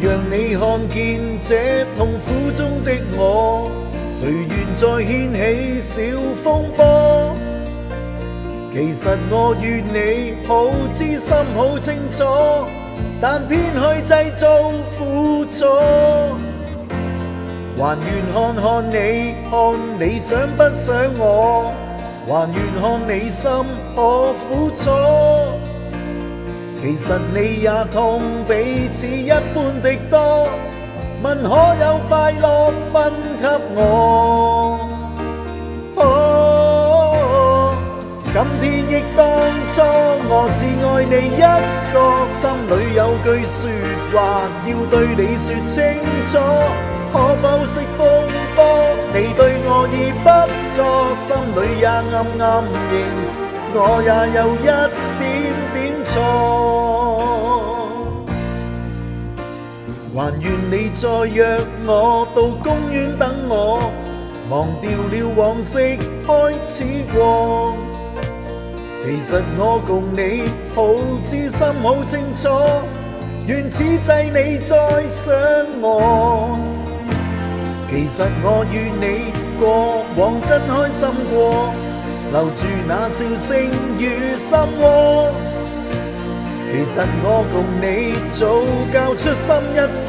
讓你看見這痛苦中的我，誰願再掀起小風波？其實我與你好知心好清楚，但偏去製造苦楚。還願看看你，看你想不想我，還願看你心可苦楚。其實你也痛彼此一般的多，問可有快樂分給我？今天憶當初，我只愛你一個，心裏有句說話要對你說清楚。可否熄風波？你對我已不錯，心裏也暗暗認，我也有一點點錯。還願你再約我到公園等我，忘掉了往昔開始過。其實我共你好知心好清楚，願此際你再想我。其實我與你過往真開心過，留住那笑聲與心窩。其實我共你早交出心一顆，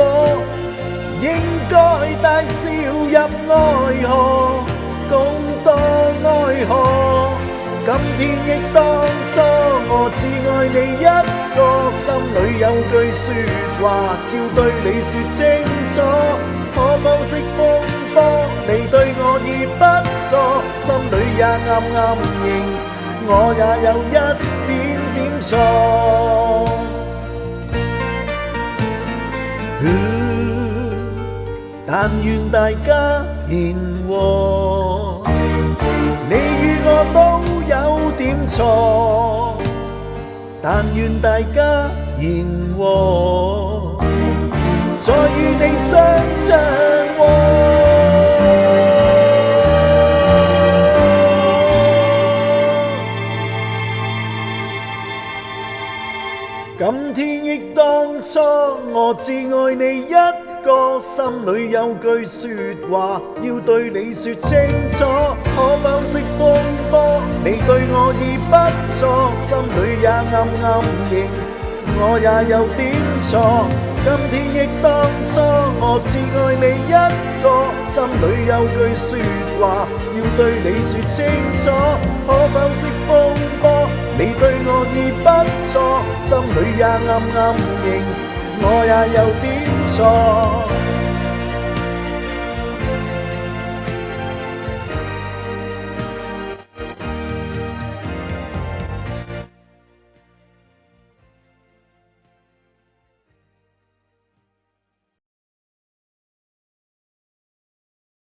應該大笑入愛河，共度愛河。今天憶當初，我只愛你一個，心裏有句說話要對你說清楚。可否熄風波？你對我已不錯，心裏也暗暗認，我也有一點點錯。但願大家言和，你與我都有點錯，但願大家言和，再與你相唱和。今天憶當初，我只愛你一個，心裏有句說話要對你說清楚。可否熄風波？你對我已不錯，心裏也暗暗認，我也有點錯。今天憶當初，我只愛你一個，心裏有句說話要對你說清楚。可否熄風波？你對我已不錯，心裏也暗暗認，我也有點錯。